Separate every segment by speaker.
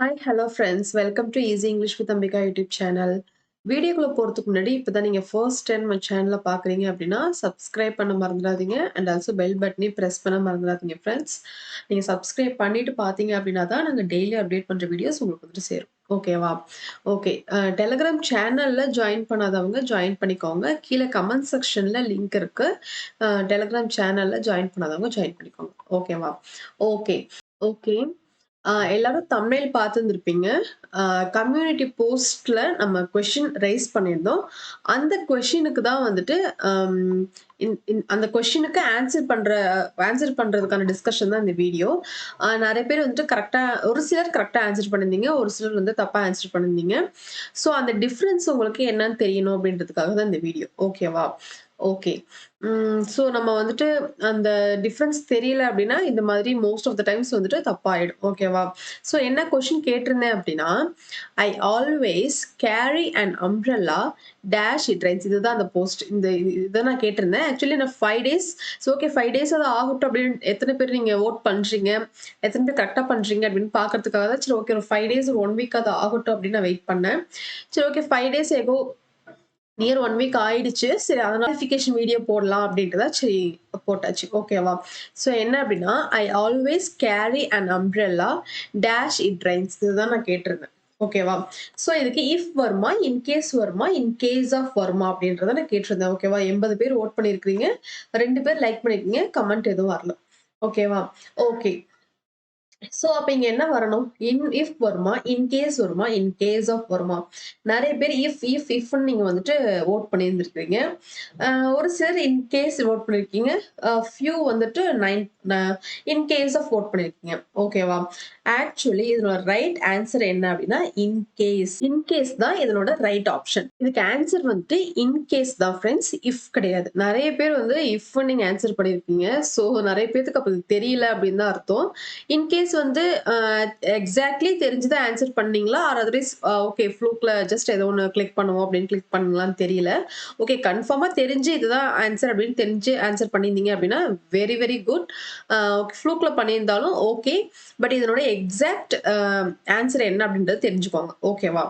Speaker 1: Hi hello friends welcome to easy English with Ambika YouTube channel. வீடியோக்குள்ள போகிறதுக்கு முன்னாடி இப்போ தான் நீங்கள் ஃபர்ஸ்ட் டைம் நம்ம சேனலை பார்க்குறீங்க அப்படின்னா சப்ஸ்கிரைப் பண்ண மறந்துடாதீங்க அண்ட் ஆல்சோ பெல் பட்டனையும் ப்ரெஸ் பண்ண மறந்துடாதீங்க ஃப்ரெண்ட்ஸ். நீங்கள் சப்ஸ்கிரைப் பண்ணிட்டு பார்த்தீங்க அப்படின்னா தான் நாங்கள் டெய்லி அப்டேட் பண்ணுற வீடியோஸ் உங்களுக்கு வந்துட்டு சேரும். ஓகேவா? ஓகே. டெலகிராம் சேனலில் ஜாயின் பண்ணாதவங்க ஜாயின் பண்ணிக்கோங்க. கீழே கமெண்ட் செக்ஷனில் லிங்க் இருக்கு. டெலகிராம் சேனலில் ஜாயின் பண்ணாதவங்க ஜாயின் பண்ணிக்கோங்க. ஓகேவா? ஓகே. ஓகே. எல்லாரும் தம்ப்நெயில் பார்த்துருந்துருப்பீங்க. கம்யூனிட்டி போஸ்ட்ல நம்ம கொஸ்டின் ரைஸ் பண்ணியிருந்தோம். அந்த கொஸ்டினுக்கு தான் வந்துட்டு அம் இன் இன் அந்த கொஸ்டினுக்கு ஆன்சர் பண்றதுக்கான டிஸ்கஷன் தான் இந்த வீடியோ. நெறைய பேர் வந்துட்டு கரெக்ட்டா ஒரு சிலர் கரெக்ட்டா ஆன்சர் பண்ணியிருந்தீங்க. ஒரு சிலர் வந்து தப்பா ஆன்சர் பண்ணியிருந்தீங்க. ஸோ அந்த டிஃபரன்ஸ் உங்களுக்கு என்னன்னு தெரியணும் அப்படின்றதுக்காக தான் இந்த வீடியோ. ஓகேவா? ஓகே. ஸோ நம்ம வந்துட்டு அந்த டிஃபரன்ஸ் தெரியல அப்படின்னா, இந்த மாதிரி மோஸ்ட் ஆஃப் த டைம்ஸ் வந்துட்டு தப்பாயிடும். ஓகேவா? ஸோ என்ன கொஸ்டின் கேட்டிருந்தேன் அப்படின்னா, ஐ always carry an umbrella dash it Reigns. இதுதான் அந்த போஸ்ட். இத நான் கேட்டிருந்தேன். ஆக்சுவலி நான் 5 டேஸ் ஓகே 5 டேஸ் அது ஆகட்டும் அப்படின்னு எத்தன பேர் நீங்க வோட் பண்றீங்க? எத்தன பேர் கரெக்ட்டா பண்றீங்க அப்படின்னு பார்க்கறதுக்காக தான் சரி ஓகே ஒரு 5 டேஸ் ஒரு 1 வீக் அது ஆகட்டும் அப்படின்னு நான் வெயிட் பண்ணேன். சரி okay 5 days echo near 1 week ஆயிடுச்சு. சரி அதனால நோட்டிஃபிகேஷன் வீடியோ போடலாம் அப்படின்ட்டு தான் சரி போட்டாச்சு. ஓகேவா? ஸோ என்ன அப்படின்னா, ஐ always carry an umbrella dash it Reigns. இதுதான் நான் கேட்டிருந்தேன். ஓகேவா? ஸோ இதுக்கு இஃப் வருமா, இன்கேஸ் வருமா, இன் கேஸ் ஆஃப் வருமா அப்படின்றத நான் கேட்டிருந்தேன். ஓகேவா? 80 பேர் வோட் பண்ணியிருக்கிறீங்க. 2 பேர் லைக் பண்ணியிருக்கீங்க. கமெண்ட் எதுவும் வரல. ஓகேவா? ஓகே. சோ, அப்ப இங்க என்ன வரணும்? இஃப் வருமா? இன் கேஸ் வருமா? இன் கேஸ் ஆஃப் வருமா? நெறைய பேர் இஃப்ன்னு நீங்க வந்துட்டு வோட் பண்ணியிருந்திருக்கிறீங்க. அ ஒரு சிலர் இன் கேஸ் வோட் பண்ணியிருக்கீங்க. ஃபியூ வந்துட்டு இன் கேஸ் ஆஃப் வோட் பண்ணியிருக்கீங்க. ஓகேவா? ஆக்சுவலி இதனோட ரைட் ஆன்சர் என்ன அப்டின்னா, இன் கேஸ். இன் கேஸ் தான் இதனோட ரைட் ஆப்ஷன். இதுக்கு ஆன்சர் வந்துட்டு இன் கேஸ் தான் ஃபிரெண்ட்ஸ். இஃப் கிடையாது. நெறைய பேர் வந்து இஃப்ன்னு நீங்க ஆன்சர் பண்ணியிருக்கீங்க. சோ, நெறைய பேத்துக்கு அப்ப இது தெரியல அப்டின்னு தான் அர்த்தம். இன்கேஸ் வந்து எக்ஸாக்ட்லி தெரிஞ்சு தான் ஆன்சர் பண்ணீங்களா? ஆர் அதர்வைஸ் ஓகே ஃப்ளூக்ல ஜஸ்ட் ஏதோ ஒண்ணு கிளிக் பண்ணுவோம் அப்படின்னு கிளிக் பண்ணலான்னு தெரியல. ஓகே கன்ஃபார்மா தெரிஞ்சு இதுதான் ஆன்சர் அப்படின்னு தெரிஞ்சு ஆன்சர் பண்ணியிருந்தீங்க அப்படின்னா வெரி வெரி குட். ஃப்ளூக்ல பண்ணியிருந்தாலும் ஓகே. பட் இதனோட எக்ஸாக்ட் ஆன்சர் என்ன அப்படின்றது தெரிஞ்சுக்கோங்க. ஓகேவா?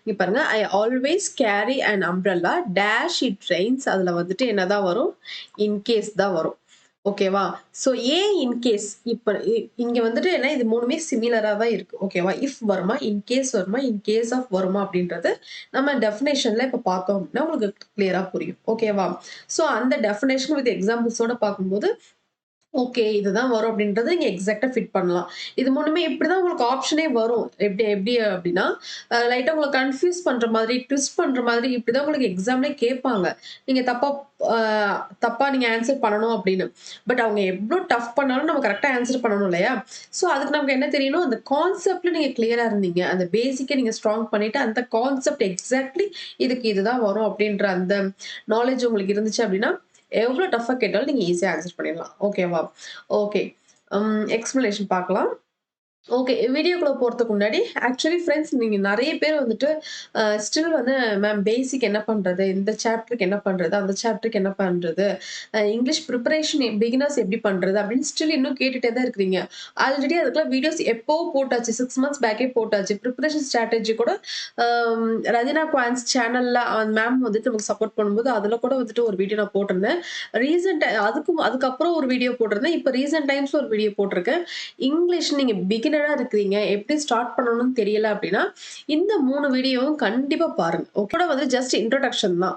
Speaker 1: இங்க பாருங்க I always carry an umbrella dash it rains. அதுல வந்துட்டு என்னதான் வரும்? இன்கேஸ் தான் வரும். ஓகேவா? சோ ஏன் இன்கேஸ் இப்ப இங்க வந்துட்டு என்ன இது 3மே சிமிலரா தான் இருக்கு. ஓகேவா? இஃப் வருமா? இன்கேஸ் வருமா? இன் கேஸ் ஆஃப் வருமா? அப்படின்றது நம்ம டெஃபினேஷன்ல இப்ப பார்த்தோம் அப்படின்னா உங்களுக்கு கிளியரா புரியும். ஓகேவா? சோ அந்த டெஃபினேஷன் வித் எக்ஸாம்பிள்ஸோட பார்க்கும்போது ஓகே. இதுதான் வரும் அப்படின்றத நீங்க எக்ஸாக்ட்டா ஃபிட் பண்ணலாம். இது 3மே இப்படிதான் உங்களுக்கு ஆப்ஷனே வரும். எப்படி எப்படி அப்படின்னா, லைட்டா உங்கள கன்ஃப்யூஸ் பண்ற மாதிரி, ட்விஸ்ட் பண்ற மாதிரி இப்படிதான் உங்களுக்கு எக்ஸாம்லயே கேட்பாங்க. நீங்க அ தப்பா நீங்க ஆன்சர் பண்ணணும் அப்படின்னு. பட் அவங்க எவ்ளோ டஃப் பண்ணாலும் நம்ம கரெக்ட்டா ஆன்சர் பண்ணணும் இல்லையா? சோ அதுக்கு நமக்கு என்ன தெரியணும், அந்த கான்செப்ட்ல நீங்க கிளியரா இருந்தீங்க. அந்த பேசிக்க நீங்க ஸ்ட்ராங் பண்ணிட்டு, அந்த கான்செப்ட் எக்ஸாக்ட்லி இதுக்கு இதுதான் வரும் அப்படின்ற அந்த நாலேட்ஜ் உங்களுக்கு இருந்துச்சு அப்படின்னா, எவ்ளோ டஃப்பா கேட்டாலும் நீங்க ஈஸியா ஆன்சர் பண்ணிடலாம். ஓகேவா? ஓகே. எக்ஸ்ப்ளனேஷன் பார்க்கலாம். ஓகே. வீடியோக்குள்ள போறதுக்கு முன்னாடி, ஆக்சுவலி ஃபிரெண்ட்ஸ் நீங்க நெறைய பேர் வந்துட்டு ஸ்டில் வந்து மேம் பேசிக் என்ன பண்றது? இந்த சாப்டருக்கு என்ன பண்றது? அந்த சாப்டருக்கு என்ன பண்றது? இங்கிலீஷ் பிரிப்பரேஷன் பிகினர்ஸ் எப்படி பண்றது? அப்படின்னு ஸ்டில் இன்னும் கேட்டுட்டே தான் இருக்கிறீங்க. ஆல்ரெடி அதுக்கெல்லாம் வீடியோஸ் எப்பவோ போட்டாச்சு. 6 மந்த்ஸ் பேக்கே போட்டாச்சு. பிரிப்பரேஷன் ஸ்ட்ராட்டஜி கூட அம் ரஜினா குவான்ஸ் சேனல்ல அந்த மேம் வந்துட்டு நமக்கு சப்போர்ட் பண்ணும்போது, அதுல கூட வந்துட்டு ஒரு வீடியோ நான் போட்டிருந்தேன். அதுக்கப்புறம் ஒரு வீடியோ போட்டிருந்தேன். இப்ப ரீசென்ட் டைம்ஸ்ல ஒரு வீடியோ போட்டிருக்கேன். இங்கிலீஷ் நீங்க பிகினரா இருக்கிறீங்க. எப்படி ஸ்டார்ட் பண்ணணும்னு தெரியல அப்படின்னா, இந்த 3 வீடியோவும் கண்டிப்பா பாருங்க. ஓகே. கூட வந்து ஜஸ்ட் இன்ட்ரோடக்ஷன் தான்.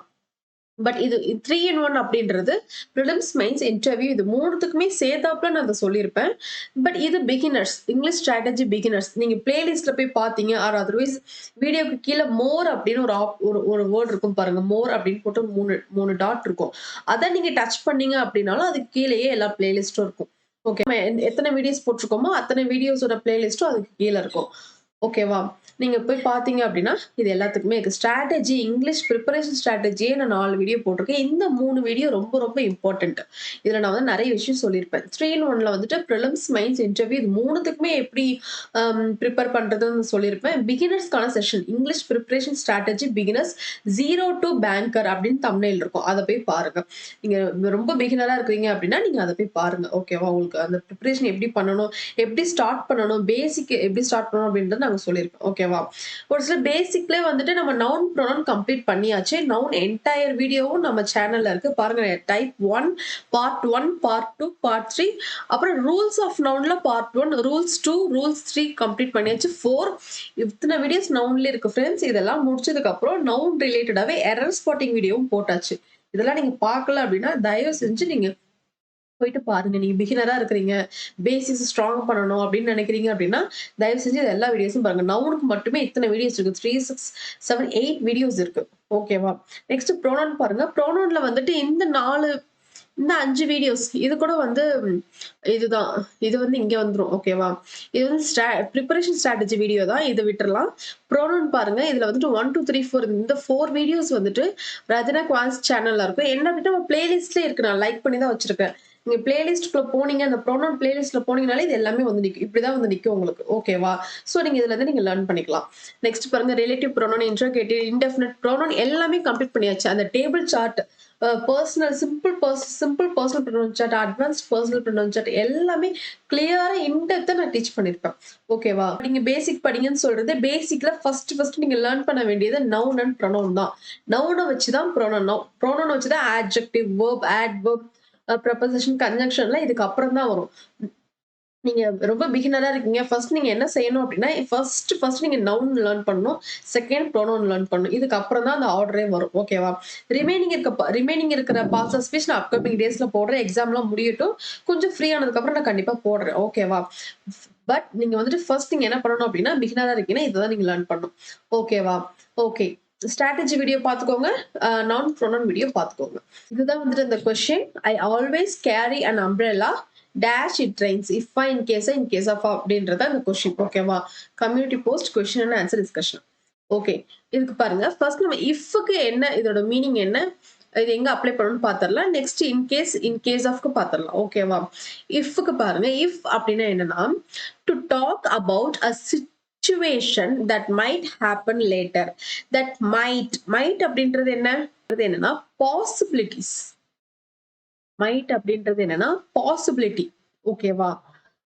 Speaker 1: பட் இது 3 இன் 1 அப்படின்றது பிரிலிம்ஸ், மெயின்ஸ், இன்டர்வியூ இது 3த்துக்குமே சேர்த்தாப்புல நான் அத சொல்லியிருப்பேன். பட் இது பிகினர்ஸ். English strategy beginners. நீங்க பிளேலிஸ்ட்ல போய் பார்த்தீங்க ஆர் அதர்வைஸ் வீடியோக்கு கீழ மோர் அப்படின்னு ஒரு வேர்ட் இருக்கும் பாருங்க. மோர் அப்படின்னு போட்டு 3 டாட் இருக்கும். அத நீங்க டச் பண்ணீங்க அப்படின்னாலும் அதுக்கு கீழயே எல்லா பிளேலிஸ்டும் இருக்கும். ஓகே. நம்ம எத்தன வீடியோஸ் போட்டிருக்கோமோ, அத்தன வீடியோஸோட பிளேலிஸ்டும் அதுக்கு கீழ இருக்கும். ஓகேவா? நீங்க போய் பார்த்தீங்க அப்டின்னா, இது எல்லாத்துக்குமே இருக்கு. ஸ்ட்ராட்டஜி இங்கிலீஷ் பிரிப்பரேஷன் ஸ்ட்ராட்டஜியே நான் 4 வீடியோ போட்டிருக்கேன். இந்த 3 வீடியோ ரொம்ப ரொம்ப இம்பார்ட்டன்ட். இதுல நான் வந்து நெறைய விஷயம் சொல்லியிருப்பேன். 3 இன் 1ல வந்துட்டு பிரிலிம்ஸ், மெயின்ஸ், இன்டர்வியூ இது 3த்துக்குமே எப்படி பிரிப்பேர் பண்றதுன்னு சொல்லியிருப்பேன். பிகினர்ஸ்க்கான session English preparation strategy beginners 0 to banger அப்படின்னு தம்ப்நெயில் இருக்கும். அத போய் பாருங்க. நீங்க ரொம்ப பிகினரா இருக்கிறீங்க அப்டின்னா, நீங்க அத போய் பாருங்க. ஓகேவா? உங்களுக்கு அந்த பிரிப்பரேஷன் எப்படி பண்ணணும்? எப்படி ஸ்டார்ட் பண்ணணும்? பேசிக் எப்படி ஸ்டார்ட் பண்ணணும்? அப்படின்றத நான் நாங்க சொல்லியிருப்போம். ஓகேவா? ஒரு சில பேசிக்லயே வந்துட்டு நம்ம நவுன், ப்ரொனவுன் கம்ப்ளீட் பண்ணியாச்சு. நவுன் என்டையர் வீடியோவும் நம்ம சேனல்ல இருக்கு. பாருங்க டைப் 1, பார்ட் 1, பார்ட் 2, பார்ட் 3 அப்புறம் ரூல்ஸ் ஆஃப் நவுன்ல பார்ட் 1, ரூல்ஸ் 2, ரூல்ஸ் 3 கம்ப்ளீட் பண்ணியாச்சு. 4 இத்தன வீடியோஸ் நவுன்ல இருக்கு ஃபிரெண்ட்ஸ். இதெல்லாம் முடிச்சதுக்கு அப்புறம் நவுன் ரிலேட்டடாவே எரர் ஸ்பாட்டிங் வீடியோவும் போட்டாச்சு. இதெல்லாம் நீங்க பார்க்கல அப்படின்னா, தயவு செஞ்சு நீங்க போயிட்டு பாருங்க. நீங்க பிகினரா இருக்கிறீங்க. பேசிக்ஸ் ஸ்ட்ராங் பண்ணணும் அப்படின்னு நினைக்கிறீங்க அப்படின்னா, தயவு செஞ்சு இது எல்லா வீடியோஸும் பாருங்க. நவுனுக்கு மட்டுமே இத்தனை வீடியோஸ் இருக்கு. 3, 6, 7, 8 வீடியோஸ் இருக்கு. ஓகேவா? நெக்ஸ்ட் ப்ரோனவுன் பாருங்க. ப்ரோனவுன்ல வந்துட்டு இந்த 5 வீடியோஸ் இது கூட வந்து இதுதான். இது வந்து இங்க வந்துரும். ஓகேவா? இது வந்து பிரிப்பரேஷன் ஸ்ட்ராட்டஜி வீடியோ தான். இத விட்டுறலாம். ப்ரோனவுன் பாருங்க. இதுல வந்துட்டு 1, 2, 3, 4 இந்த 4 வீடியோஸ் வந்துட்டு ரஜனா குவான்ஸ் சேனல்ல இருக்கும். என்ன அப்படின்னா நம்ம பிளேலிஸ்ட்ல இருக்கு. நான் லைக் பண்ணி தான் வச்சிருக்கேன். நீங்க பிளேலிஸ்ட்குள்ள போனீங்க, அந்த ப்ரோனவுன் பிளேலிஸ்ட்ல போனீங்கனாலே இது எல்லாமே வந்து நிக்கும். இப்படிதான் வந்து நிக்கும் உங்களுக்கு. ஓகேவா? சோ நீங்க இதுல இருந்து நீங்க லேர்ன் பண்ணிக்கலாம். நெக்ஸ்ட் பாருங்க relative pronoun, interrogative, indefinite pronoun எல்லாமே கம்ப்ளீட் பண்ணியாச்சு. அந்த table chart personal simple personal pronoun chart, advanced personal pronoun chart எல்லாமே கிளியரா இன்டெப்த்தா நான் டீச் பண்ணிருப்பேன். ஓகேவா? நீங்க பேசிக் படிங்கன்னு சொல்றது பேசிக்ல ஃபர்ஸ்ட் நீங்க லேர்ன் பண்ண வேண்டியது நவுன் அண்ட் ப்ரொனவுன் தான். நவுன வச்சு தான் ப்ரொனவுன் வச்சு தான் ஆட்ஜெக்டிவ், வெர்ப், ஆட்வெர்ப், ப்ரொபோசிஷன், கன்ஜங்ஷன்லாம் இதுக்கு அப்புறம் தான் வரும். நீங்க ரொம்ப பிகினரா இருக்கீங்க. ஃபர்ஸ்ட் நீங்க என்ன செய்யணும் அப்டின்னா, ஃபர்ஸ்ட் நீங்க நவுன் லேர்ன் பண்ணணும். செகண்ட் ப்ரோனவுன் லேர்ன் பண்ணணும். இதுக்கு அப்புறம் தான் அந்த ஆர்டரே வரும். ஓகேவா? ரிமைனிங் இருக்கிற பார்ட்ஸ் ஆஃப் ஸ்பீச் நான் அப்கமிங் டேஸ்ல போடுறேன். எக்ஸாம்லாம் முடியட்டும். கொஞ்சம் ஃப்ரீ ஆனதுக்கு அப்புறம் நான் கண்டிப்பா போடுறேன். ஓகேவா? பட் நீங்க வந்துட்டு ஃபர்ஸ்ட் நீங்க என்ன பண்ணணும் அப்டின்னா, பிகினரா இருக்கீங்கன்னா இதுதான் நீங்க லேர்ன் பண்ணணும். ஓகேவா? ஓகே. ஸ்ட்ராட்டஜி வீடியோ பார்த்துக்கோங்க. நவுன் ப்ரோனவுன் வீடியோ பார்த்துக்கோங்க. இதுதான் வந்துட்டு இந்த question. I always carry an umbrella dash it rains if in case of அப்படின்றத அந்த கொஸ்டின். ஓகேவா? Community post question and answer discussion. Okay. இதுக்கு பாருங்க. ஃபர்ஸ்ட் நம்ம இஃப்க்கு என்ன இதோட மீனிங் என்ன? இது எங்க அப்ளை பண்ணணும்னு பாத்துரலாம். Next in case ஆஃப்க்கு பாத்துரலாம். ஓகேவா? இஃப்க்கு பாருங்க. இஃப் அப்படின்னா என்னன்னா to talk about a situation that might happen later. That might அப்படின்றது என்னன்னா பாசிபிலிட்டிஸ். மைட் அப்படின்றது என்னன்னா பாசிபிலிட்டி. ஓகேவா?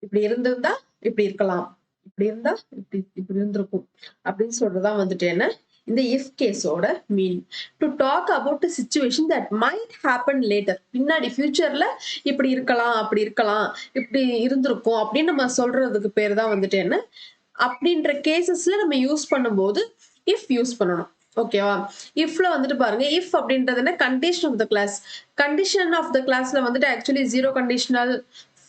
Speaker 1: இப்படி இருந்திருந்தா இப்படி இருக்கலாம். இப்படி இருந்தா இப்படி இருந்திருக்கும். அப்படின்னு சொல்றதுதான் வந்துட்டு என்ன? இந்த இஃப் கேஸோட meaning. To talk about a situation that might happen later. பின்னாடி ஃபியூச்சர்ல இப்படி இருக்கலாம், அப்படி இருக்கலாம், இப்படி இருந்திருக்கும் அப்படின்னு நம்ம சொல்றதுக்கு பேர் தான் வந்துட்டு என்ன? அப்படின்ற கேசஸ்ல நம்ம யூஸ் பண்ணும்போது இஃப் யூஸ் பண்ணணும். ஓகேவா? இஃப்ல வந்துட்டு பாருங்க. இஃப் அப்படின்றது என்ன? Condition of the clause. Condition of the கிளாஸ்ல வந்துட்டு actually 0 conditional,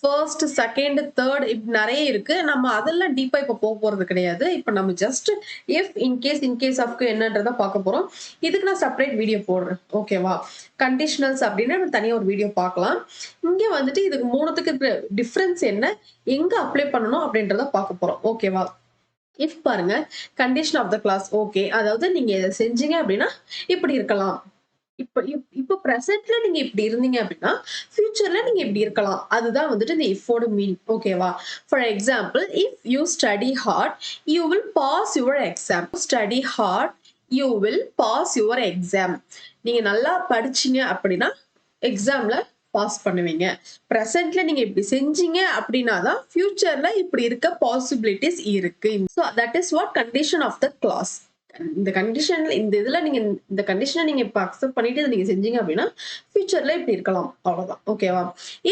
Speaker 1: first, second, third இப்படி நிறைய இருக்கு. நம்ம அதெல்லாம் டீப்பா இப்ப போறது கிடையாது. இப்ப நம்ம ஜஸ்ட் இஃப், இன்கேஸ் ஆஃப்க்கு என்னன்றத பார்க்க போறோம். இதுக்கு நான் செப்பரேட் வீடியோ போடுறேன். ஓகேவா? கண்டிஷனல்ஸ் அப்படின்னா நம்ம தனியா ஒரு வீடியோ பார்க்கலாம். இங்க வந்துட்டு இதுக்கு மூணுத்துக்கு இருக்கிற டிஃபரன்ஸ் என்ன? எங்க அப்ளை பண்ணணும் அப்படின்றத பார்க்க போறோம். ஓகேவா? இஃப் பாருங்க. Condition of the clause. Okay. அதாவது நீங்க இத செஞ்சீங்க அப்படின்னா இப்படி இருக்கலாம். இப்ப பிரசன்ட்ல நீங்க இப்படி இருந்தீங்க அப்படின்னா ஃபியூச்சர்ல நீங்க இப்படி இருக்கலாம். அதுதான் வந்துட்டு இந்த இஃபோட மீனிங். ஓகேவா? For example if you study hard you will pass your exam. Study hard you will pass your exam. நீங்க நல்லா படிச்சீங்க அப்படின்னா எக்ஸாம்ல பாஸ் பண்ணுவீங்க. பிரசன்ட்ல நீங்க இப்படி செஞ்சீங்க அப்படின்னா தான் ஃபியூச்சர்ல இப்படி இருக்க பாசிபிலிட்டிஸ் இருக்கு. So that is what condition of the clause. இந்த கண்டிஷன்ல இந்த இதுல நீங்க இந்த கண்டிஷனை நீங்க இப்ப அக்செப்ட் பண்ணிட்டு இதை நீங்க செஞ்சீங்க அப்படின்னா ஃபியூச்சர்ல இப்படி இருக்கலாம். அவ்வளவுதான். ஓகேவா?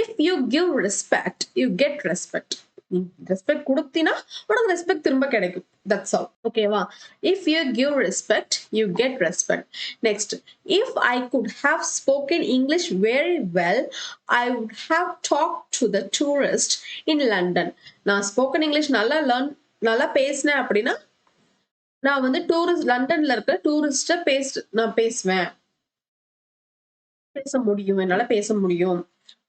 Speaker 1: If you give respect you get respect. Respect கொடுத்தீங்கன்னா உனக்கு ரெஸ்பெக்ட் திரும்ப கிடைக்கும். That's all. ஓகேவா? If you give respect you get respect. Next if I could have spoken English very well I would have talk to the tourist in London. நான் spoken English நல்லா பேசினேன் அப்படின்னா நான் வந்து லண்டன்ல இருக்க டூரிஸ்ட நான் பேசுவேன். பேச முடியும். என்னால பேச முடியும்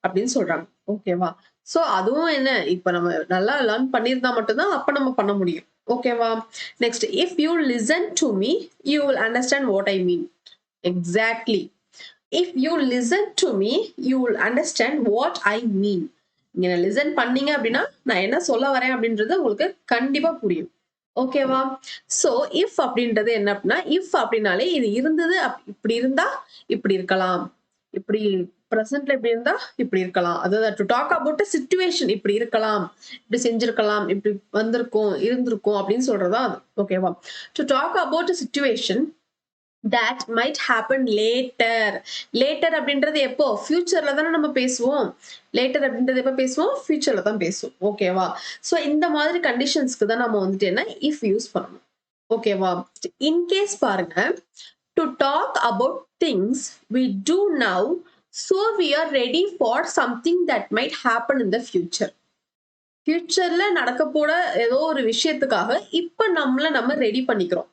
Speaker 1: அப்படின்னு சொல்றாங்க. ஓகேவா? சோ அதுவும் என்ன? இப்ப நம்ம நல்லா லேர்ன் பண்ணியிருந்தா மட்டும்தான் அப்ப நம்ம பண்ண முடியும். ஓகேவா? Next if you listen to me you will understand what I mean. Exactly. If you listen to me you will understand what I mean. நீங்க லிசன் பண்ணீங்க அப்படின்னா நான் என்ன சொல்ல வரேன் அப்படின்றது உங்களுக்கு கண்டிப்பா புரியும். ஓகேவா? சோ இஃப் அப்படின்றது என்ன அப்படின்னா இஃப் அப்படின்னாலே இது இருந்தது இப்படி இருந்தா இப்படி இருக்கலாம். இப்படி பிரசன்ட்ல இப்படி இருந்தா இப்படி இருக்கலாம். அதாவது to talk about a situation இப்படி இருக்கலாம், இப்படி செஞ்சிருக்கலாம், இப்படி வந்திருக்கும், இருந்திருக்கும் அப்படின்னு சொல்றதா அது. ஓகேவா? To talk about a situation that might happen later. Later அப்படின்றது எப்போ? ஃபியூச்சர்ல தானே நம்ம பேசுவோம். லேட்டர் அப்படின்றது எப்ப பேசுவோம்? ஃபியூச்சர்ல தான் பேசுவோம். ஓகேவா? சோ இந்த மாதிரி கண்டிஷன்ஸ்க்கு தான் நம்ம வந்துட்டு என்ன இஃப் யூஸ் பண்ணணும். ஓகேவா? இன் கேஸ் பாருங்க, to talk about things we do now so we are ready for something that might happen in the future. ஃபியூச்சர்ல நடக்க போற ஏதோ ஒரு விஷயத்துக்காக இப்ப நம்ம ரெடி பண்ணிக்கிறோம்,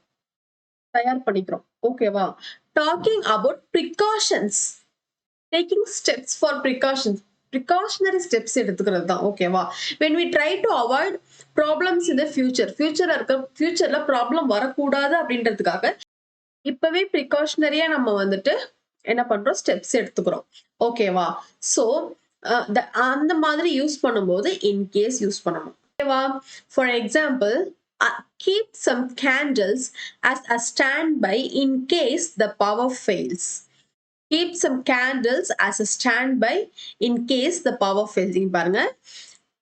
Speaker 1: தயார் பண்ணிக்கிறோம். ஓகேவா? Talking about precautions, taking steps for precautions, precautionary steps எடுத்துக்கிறது தான். ஓகேவா? when we try to avoid problems in the future, ஃபியூச்சர்ல ப்ராப்ளம் வரக்கூடாது அப்படின்றதுக்காக இப்பவே ப்ரிகாஷனரியா நம்ம வந்துட்டு என்ன பண்றோம்? ஸ்டெப்ஸ் எடுத்துக்கிறோம். ஓகேவா? சோ அந்த மாதிரி யூஸ் பண்ணும்போது இன் கேஸ் யூஸ் பண்ணணும். ஓகேவா? For example, keep some candles as a standby in case the power fails. Keep some candles as a standby in case the power fails. இங்க பாருங்க,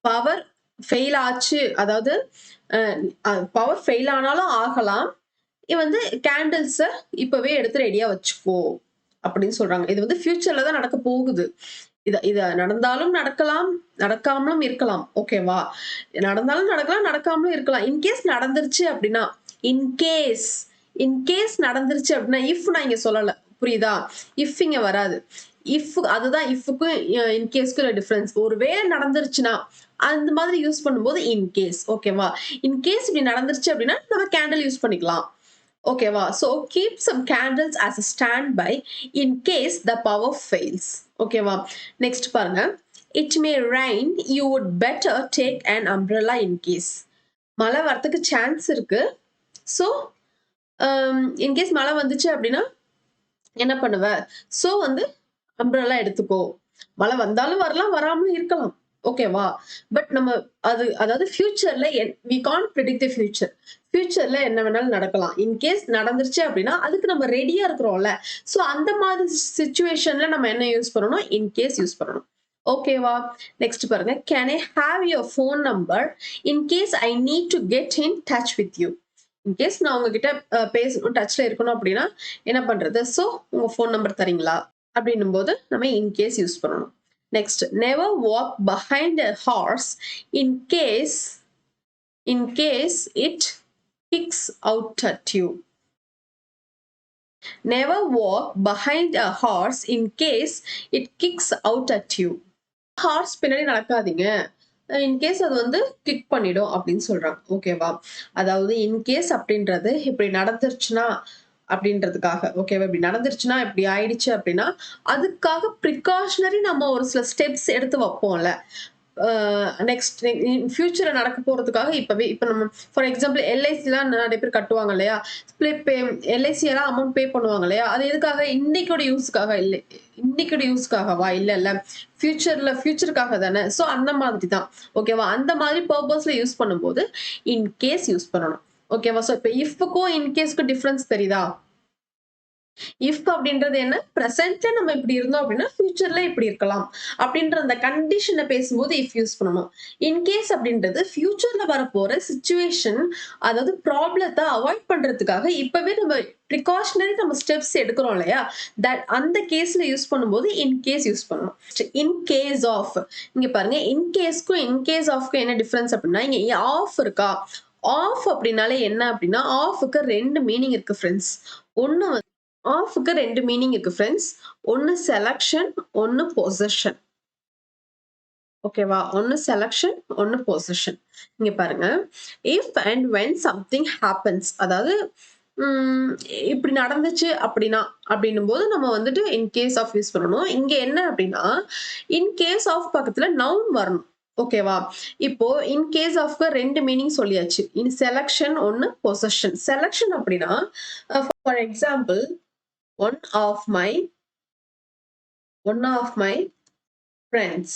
Speaker 1: பவர் ஃபெயில் ஆச்சு, அதாவது power fail ஆனாலும் ஆகலாம், இது வந்து கேண்டில்ஸ இப்பவே எடுத்து ரெடியா வச்சுக்கோ அப்படின்னு சொல்றாங்க. இது வந்து ஃபியூச்சர்ல தான் நடக்க போகுது. இத நடந்தாலும் நடக்கலாம், நடக்காமலும் இருக்கலாம். ஓகேவா? நடந்தாலும் நடக்கலாம், நடக்காமலும் இருக்கலாம். இன்கேஸ் நடந்துருச்சு அப்படின்னா, இன்கேஸ் இன்கேஸ் நடந்துருச்சு அப்படின்னா, இஃப் நான் இங்க சொல்லல. புரியுதா? இஃப் இங்க வராது. இஃப் அதுதான் இஃப்க்கும் இன்கேஸ்க்கும் டிஃபரன்ஸ். ஒருவேளை நடந்துருச்சுன்னா அந்த மாதிரி யூஸ் பண்ணும்போது இன்கேஸ். ஓகேவா? இன்கேஸ் இப்படி நடந்துருச்சு அப்படின்னா நம்ம கேண்டில் யூஸ் பண்ணிக்கலாம். ஓகேவா? So keep some candles as a standby in case the power fails. ஓகேவா? நெக்ஸ்ட் பாருங்க, it may rain, you would better take an umbrella in case. மழை வரதுக்கு சான்ஸ் இருக்கு. சோ இன்கேஸ் மழை வந்துச்சு அப்படின்னா என்ன பண்ணுவ? சோ வந்து அம்ப்ரெல்லா எடுத்துக்கோ. மழை வந்தாலும் வரலாம், வராமலும் இருக்கலாம். ஓகேவா? பட் நம்ம அதாவது ஃபியூச்சர்ல we can't predict the future. ஃபியூச்சர்ல என்ன வேணாலும் நடக்கலாம். இன்கேஸ் நடந்துருச்சு அப்படின்னா அதுக்கு நம்ம ரெடியா இருக்கிறோம்ல. சோ அந்த மாதிரி சிச்சுவேஷன்ல நம்ம என்ன யூஸ் பண்ணணும்? இன்கேஸ் யூஸ் பண்ணணும். ஓகேவா? நெக்ஸ்ட் பாருங்க, can I have your phone number in case I need to get in touch with you? In case நான் உங்ககிட்ட பேசணும், டச்ல இருக்கணும் அப்படின்னா என்ன பண்றது? சோ உங்க ஃபோன் நம்பர் தரீங்களா அப்படின்னும் போது நம்ம இன்கேஸ் யூஸ் பண்ணணும். Next, never walk behind a horse in case it kicks out at you. Never walk behind a horse in case it kicks out at you. Horse பின்னாடி நடக்காதீங்க, in case அது வந்து kick பண்ணிடும் அப்படின்னு சொல்றாங்க. ஓகேவா? அதாவது இன்கேஸ் அப்படின்றது இப்படி நடந்துருச்சுன்னா அப்படின்றதுக்காக. ஓகேவா? இப்படி நடந்துருச்சுன்னா, இப்படி ஆயிடுச்சு அப்படின்னா அதுக்காக ப்ரிகாஷனரி நம்ம ஒரு சில ஸ்டெப்ஸ் எடுத்து வைப்போம்ல. நெக்ஸ்ட் ஃபியூச்சர்ல நடக்க போறதுக்காக இப்ப நம்ம ஃபார் எக்ஸாம்பிள் எல்ஐசிலாம் நிறைய பேர் கட்டுவாங்க இல்லையா? எல்ஐசி எல்லாம் அமௌண்ட் பே பண்ணுவாங்க இல்லையா? அது எதுக்காக? இன்னைக்கோட யூஸ்க்காக இல்லை, இன்னைக்கோட யூஸ்க்காகவா? இல்ல ஃபியூச்சருக்காக தானே. சோ அந்த மாதிரி தான். ஓகேவா? அந்த மாதிரி பர்பஸ்ல யூஸ் பண்ணும்போது இன் கேஸ் யூஸ் பண்ணணும். ஓகேவா? சோ இப்ப இஃப்க்கும் இன்கேஸ்க்கும் டிஃபரன்ஸ் தெரியுதா? இஃப் அப்படின்றது என்ன? பிரசன்ட்ல நம்ம இப்படி இருந்தோம் அப்படின்னா ஃபியூச்சர்ல இப்படி இருக்கலாம் அப்படின்ற அந்த கண்டிஷனை பேசும்போது இஃப் யூஸ் பண்ணணும். இன்கேஸ் அப்படின்றது ஃபியூச்சர்ல வரப்போற சிச்சுவேஷன், அதாவது ப்ராப்ளத்தை அவாய்ட் பண்றதுக்காக இப்பவே நம்ம ப்ரிகாஷனரி நம்ம ஸ்டெப்ஸ் எடுக்கிறோம் இல்லையா? தட் அந்த கேஸ்ல யூஸ் பண்ணும்போது இன் கேஸ் யூஸ் பண்ணணும். இன் கேஸ் ஆஃப், இங்க பாருங்க, இன் கேஸ்க்கும் இன் கேஸ் ஆஃப்க்கும் என்ன டிஃபரன்ஸ் அப்படின்னா, இங்க ஆஃப் இருக்கா? ஆஃப் அப்படின்னாலே என்ன அப்படின்னா, ஆஃப்க்கு ரெண்டு மீனிங் இருக்கு ஃப்ரெண்ட்ஸ். ஒன்னு ஆஃப்க்கு ரெண்டு மீனிங் இருக்கு ஃப்ரெண்ட்ஸ். ஒன்னு செலக்ஷன், ஒன்னு பொசஷன். ஓகேவா? ஒன்னு செலக்ஷன், ஒன்னு பொசஷன். இங்க பாருங்க, if and when something happens, அதாவது இப்படி நடந்துச்சு அப்படின்னா அப்படின்னும் போது நம்ம வந்துட்டு இன் கேஸ் ஆஃப் யூஸ் பண்ணணும். இங்க என்ன அப்படின்னா, இன் கேஸ் ஆஃப் பக்கத்துல நவுன் வரணும். ஓகேவா? இப்போ இன் கேஸ் ஆஃப்க்கு ரெண்டு மீனிங் சொல்லியாச்சு. இன் செலக்ஷன் ஒன்னு, பொசஷன். செலக்ஷன் அப்படின்னா for example, one of my friends,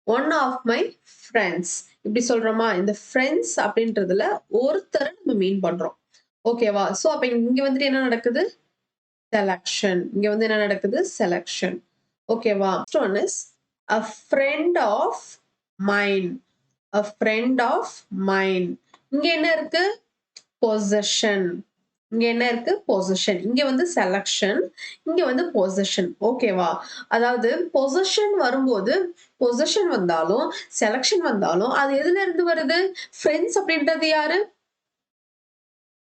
Speaker 1: one of my friends இப்படி சொல்றோமா? இந்த ஃப்ரெண்ட்ஸ் அப்படின்றதுல ஒருத்தரை நம்ம மீன் பண்றோம். ஓகேவா? சோ அப்ப இங்க வந்துட்டு என்ன நடக்குது? செலக்ஷன். இங்க வந்து என்ன நடக்குது? செலக்ஷன். ஓகேவா? Next one is a friend of mine. A friend of mine. இங்க என்ன இருக்கு? பொசஷன். இங்க என்ன இருக்கு? பொசஷன். இங்க வந்து செலக்ஷன். இங்க வந்து பொசஷன். ஓகேவா? அதாவது பொசஷன் வரும்போது, பொசஷன் வந்தாலும், செலக்ஷன் வந்தாலும், அது எதுல இருந்து வருது? ஃபிரெண்ட்ஸ் அப்படின்றது யாரு?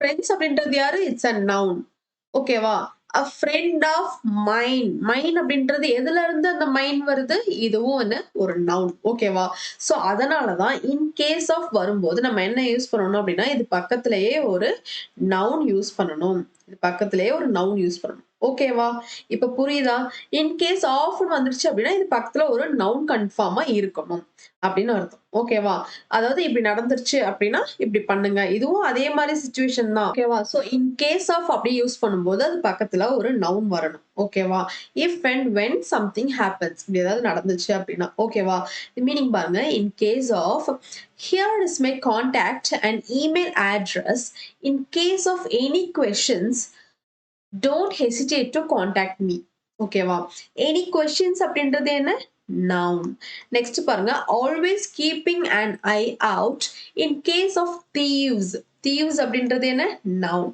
Speaker 1: ஃபிரெண்ட்ஸ் அப்படின்றது யாரு? It's a noun. ஓகேவா? அ ஃப்ரெண்ட் ஆஃப் மைன். மைன் அப்படின்றது எதுல இருந்து அந்த மைன் வருது? இதுவும் என்ன? ஒரு நவுன். ஓகேவா? சோ அதனால தான் இன் கேஸ் ஆஃப் வரும்போது நம்ம என்ன யூஸ் பண்ணணும் அப்படின்னா, இது பக்கத்திலேயே ஒரு நவுன் யூஸ் பண்ணணும். இது பக்கத்திலேயே ஒரு நவுன் யூஸ் பண்ணணும். ஓகேவா? இப்ப புரியுதா? இன் கேஸ் ஆஃப்ன்னு வந்துருச்சு அப்படின்னா, இது பக்கத்துல ஒரு நவுன் கன்ஃபார்மா இருக்கணும். அப்படின்னு அர்த்தம். ஓகேவா? அதாவது இப்படி நடந்துருச்சு அப்படின்னா, இப்படி பண்ணுங்க. இதுவும் அதே மாரி சிச்சுவேஷன் தான். ஓகேவா? சோ இன் கேஸ் ஆஃப் அப்படி யூஸ் பண்ணும்போது, அது பக்கத்துல ஒரு நவுன் வரணும். ஓகேவா? If and when something happens. இப்படி ஏதாவது நடந்துச்சு அப்படின்னா. ஓகேவா? மீனிங் பாருங்க. In case of here is my contact and email address. In case of any questions, don't hesitate to contact me. ஓகேவா? எனி questions அப்படின்றது என்ன? noun. நெக்ஸ்ட் பாருங்க. always keeping an eye out in case of thieves. thieves அப்படின்றது என்ன? noun.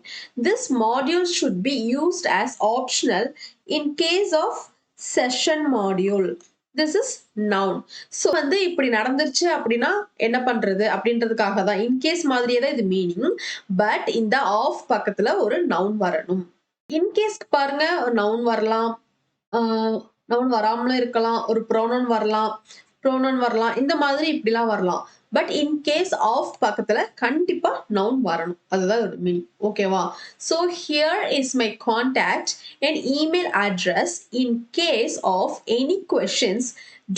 Speaker 1: This module should be used as optional in case of session module. This is noun. So வந்து இப்படி நடந்துருச்சு அப்படின்னா என்ன பண்றது அப்படின்றதுக்காக தான் இன்கேஸ் மாதிரியே தான் இது மீனிங். பட் இந்த ஆஃப் பக்கத்துல ஒரு நவுன் வரணும். இன்கேஸ்க்கு பாருங்க நவுன் வரலாம். நவுன் வராமலும் இருக்கலாம். ஒரு ப்ரோனவுன் வரலாம். ப்ரோனவுன் வரலாம். இந்த மாதிரி இப்படிலாம் வரலாம். பட் இன் கேஸ் ஆஃப் பக்கத்துல கண்டிப்பா நவுன் வரணும். அதுதான் ஒரு மீனிங். ஓகேவா? So here is my contact and email address. In case of any questions,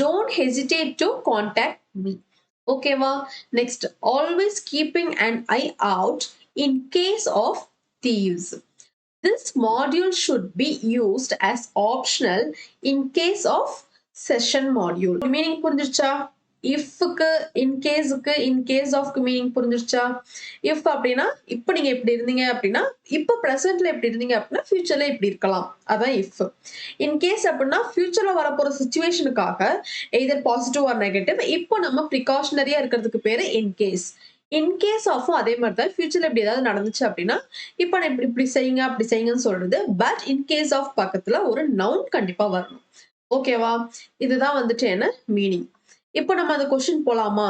Speaker 1: don't hesitate to contact me. ஓகேவா? Next always keeping an eye out in case of thieves. This module should be used as optional in case of session module. Meaning புரிஞ்சிருச்சா? இஃப்க்கு, இன்கேஸுக்கு, in case ஆஃப்க்கு meaning புரிஞ்சிருச்சா? If அப்படின்னா, இப்ப நீங்க இப்படி இருந்தீங்க அப்படின்னா, இப்ப பிரசன்ட்ல எப்படி இருந்தீங்க அப்படின்னா, ஃபியூச்சர்ல இப்படி இருக்கலாம். அதான் இஃப். இன்கேஸ் அப்படின்னா, ஃபியூச்சர்ல வரப்போற சிச்சுவேஷனுக்காக எய்தர் பாசிட்டிவ் ஆர் நெகட்டிவ். இப்போ நம்ம ப்ரிகாஷனரியா இருக்கிறதுக்கு பேரு இன்கேஸ். இன்கேஸ் ஆஃபும் அதே மாதிரி தான். ஃபியூச்சர்ல இப்படி ஏதாவது நடந்துச்சு அப்படின்னா, இப்ப நான் இப்படி இப்படி செய்யுங்க, அப்படி செய்யுங்கன்னு சொல்றது. பட் இன் கேஸ் ஆஃப் பக்கத்துல ஒரு நவுன் கண்டிப்பா வரணும். ஓகேவா? இதுதான் வந்துட்டு என்ன மீனிங். இப்போ நம்ம அந்த கொஸ்டின் போலாமா?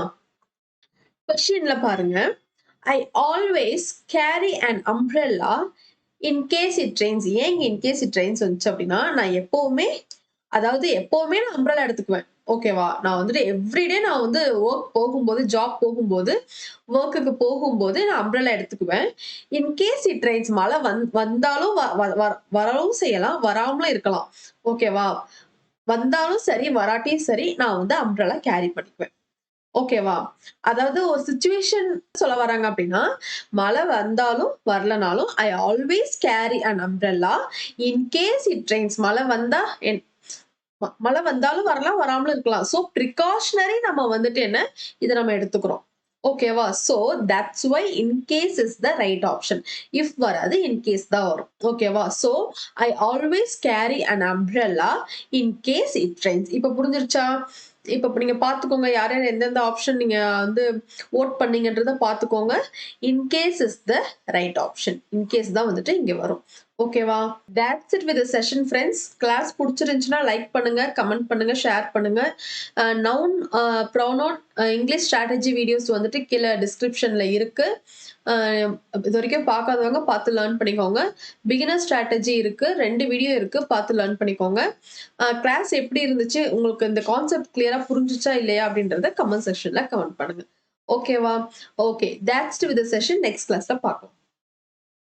Speaker 1: கொஸ்டின்ல பாருங்க. I always carry an umbrella in case it rains. ஏன் in case it rains வந்துச்சு அப்படின்னா, நான் எப்பவுமே நான் அம்ப்ரெல்லா எடுத்துக்குவேன். ஓகேவா? நான் வந்துட்டு எவ்ரிடே நான் வந்து வொர்க் போகும்போது, ஜாப் போகும்போது, வொர்க்குக்கு போகும்போது நான் அம்ப்ரெல்லா எடுத்துக்குவேன். இன் கேஸ் இட் ரெயின்ஸ் மழை வந்தாலும் வரவும் செய்யலாம், வராமலும் இருக்கலாம். ஓகேவா? வந்தாலும் சரி, வராட்டியும் சரி, நான் வந்து அம்ப்ரெல்லா கேரி பண்ணிக்குவேன். ஓகேவா? அதாவது ஒரு சிச்சுவேஷன் சொல்ல வராங்க அப்படின்னா, மழை வந்தாலும், வரலனாலும் I always carry an umbrella in case it rains. மழை வந்தாலும் வரலாம், வராமலும் இருக்கலாம். சோ பிரிகாஷனரி நம்ம வந்துட்டு என்ன, இத நம்ம எடுத்துக்கிறோம். ஓகேவா? So that's why in case is the right option. If வராது, இன் கேஸ் தான் வரும். ஓகேவா? So I always carry an umbrella in case it rains. இப்ப புரிஞ்சிருச்சா? இப்ப நீங்க பாத்துக்கோங்க. யார் யார் எந்தெந்த ஆப்ஷன் நீங்க வந்து வோட் பண்ணீங்கன்றத பாத்துக்கோங்க. In case is the right option. In case தான் வந்துட்டு இங்க வரும். ஓகேவா? That's it with the session friends. Class புடிச்சிருந்துச்சுன்னா லைக் பண்ணுங்க, கமெண்ட் பண்ணுங்க, ஷேர் பண்ணுங்க. Noun, pronoun, English strategy videos வந்துட்டு கீழ டிஸ்கிரிப்ஷன்ல இருக்கு. இது வரைக்கும் பார்க்காதவங்க பார்த்து லேர்ன் பண்ணிக்கோங்க. பிகினர் ஸ்ட்ராட்டஜி இருக்கு. 2 வீடியோ இருக்கு. பார்த்து லேர்ன் பண்ணிக்கோங்க. கிளாஸ் எப்படி இருந்துச்சு? உங்களுக்கு இந்த கான்செப்ட் கிளியரா புரிஞ்சுச்சா இல்லையா? அப்படின்றத கமெண்ட் செக்ஷன்ல கமெண்ட் பண்ணுங்க. ஓகேவா? Okay. That's it with the session. Next கிளாஸ்ல பார்க்கலாம்.